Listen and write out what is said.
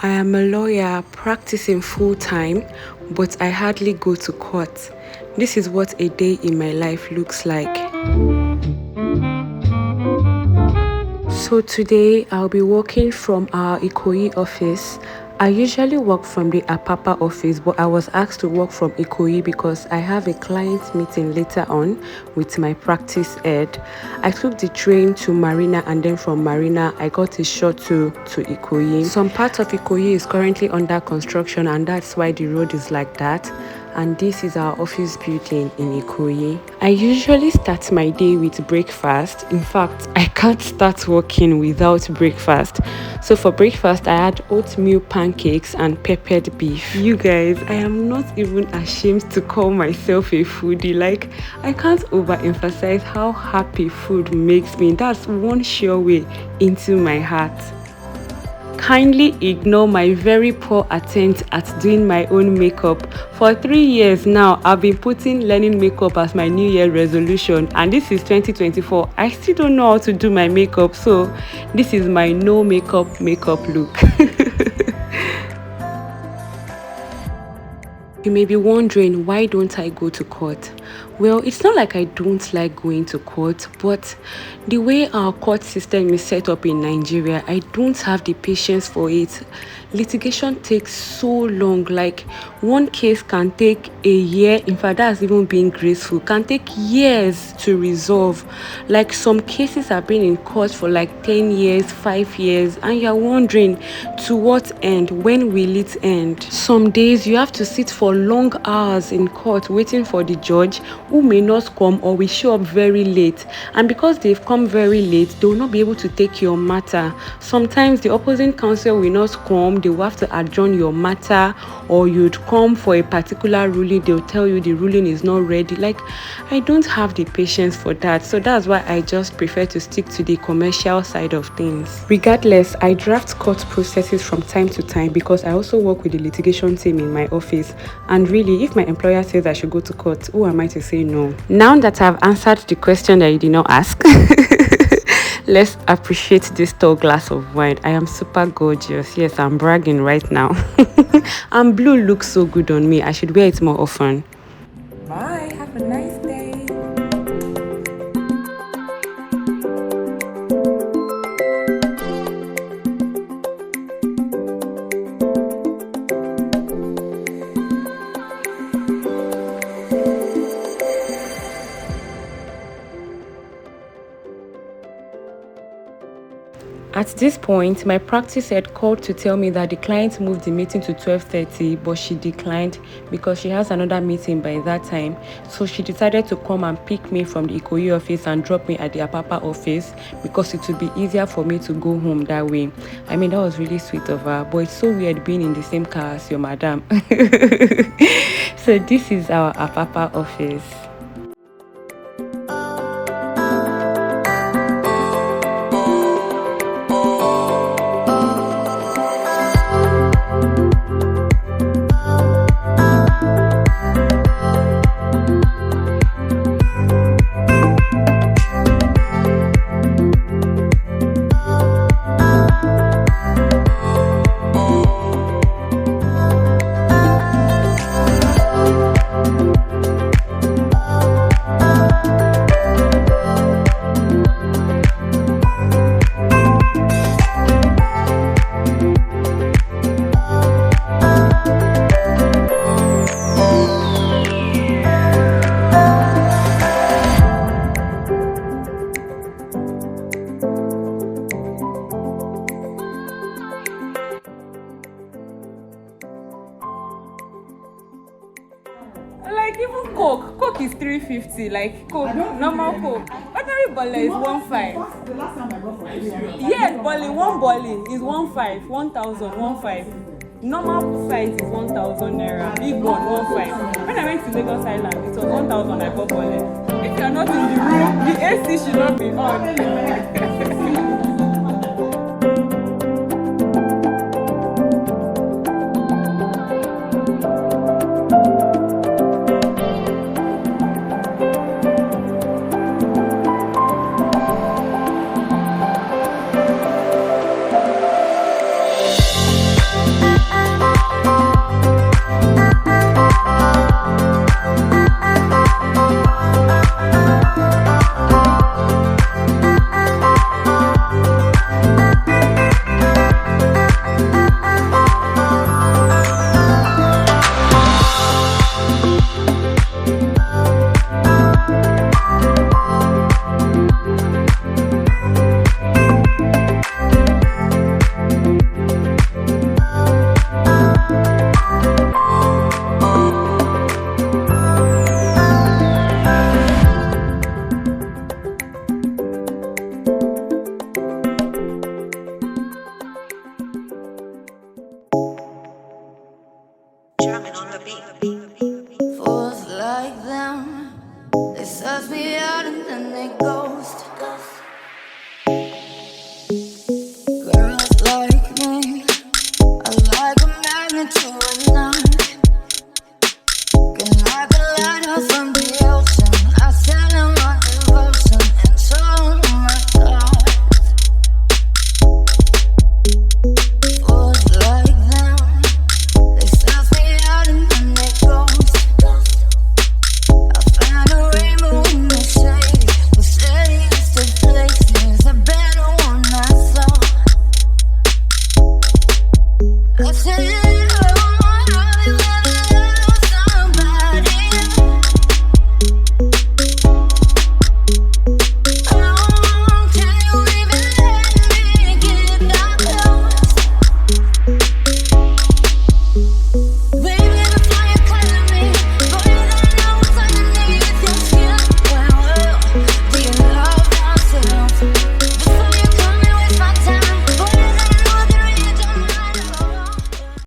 I am a lawyer practicing full-time, but I hardly go to court. This is what a day in my life looks like. So today I'll be working from our Ikoyi office. I usually work from the Apapa office, but I was asked to work from Ikoyi because I have a client meeting later on with my practice head. I took the train to Marina, and then from Marina I got a shuttle to Ikoyi. Some part of Ikoyi is currently under construction, and that's why the road is like that. And this is our office building in Ikoyi. I usually start my day with breakfast. In fact, I can't start working without breakfast. So for breakfast, I had oatmeal pancakes and peppered beef. You guys, I am not even ashamed to call myself a foodie. Like, I can't overemphasize how happy food makes me. That's one sure way into my heart. Kindly ignore my very poor attempt at doing my own makeup. For 3 years now, I've been putting learning makeup as my New Year resolution, and this is 2024. I still don't know how to do my makeup, so this is my no makeup look. You may be wondering, why don't I go to court? Well, it's not like I don't like going to court, but the way our court system is set up in Nigeria, I don't have the patience for it. Litigation takes so long. Like, one case can take a year. In fact, that's even being graceful. Can take years to resolve. Like, some cases have been in court for like 10 years, 5 years, and you're wondering, to what end? When will it end? Some days you have to sit for long hours in court waiting for the judge, who may not come or will show up very late. And because they've come very late, they will not be able to take your matter. Sometimes the opposing counsel will not come. They will have to adjourn your matter, or you'd come for a particular ruling. They'll tell you the ruling is not ready. Like, I don't have the patience for that. So that's why I just prefer to stick to the commercial side of things. Regardless, I draft court processes from time to time because I also work with the litigation team in my office. And really, if my employer says I should go to court, who am I to say no? Now that I've answered the question that you did not ask, let's appreciate this tall glass of wine. I am super gorgeous. Yes, I'm bragging right now. And blue looks so good on me. I should wear it more often. Bye. Have a nice day. At this point, my practice head called to tell me that the client moved the meeting to 12:30, but she declined because she has another meeting by that time. So she decided to come and pick me from the Ikoyi office and drop me at the Apapa office because it would be easier for me to go home that way. I mean, that was really sweet of her, but it's so weird being in the same car as your madam. So this is our Apapa office. Like, even Coke is 350. Like, Coke, normal Coke. Ordinary bottle is 1.5. The last time I bought for 300. Yes, one bottle is 1.5, 1,000, 1.5. Normal size is 1,000 naira. Big one, 1.5. When I went to Lagos Island, it was 1,000 I bought bottle. If you're not in the room, the AC should not be on. Fools like them, they suss me out and then they ghost. Girls like me, I like a magnet to a knife. Can knock a light out from the ocean. I sell them my devotion and show them my God. Fools like them, they suss me out and then they ghost. I found a rainbow in the shade, the steadiest of places, a better one I saw. I said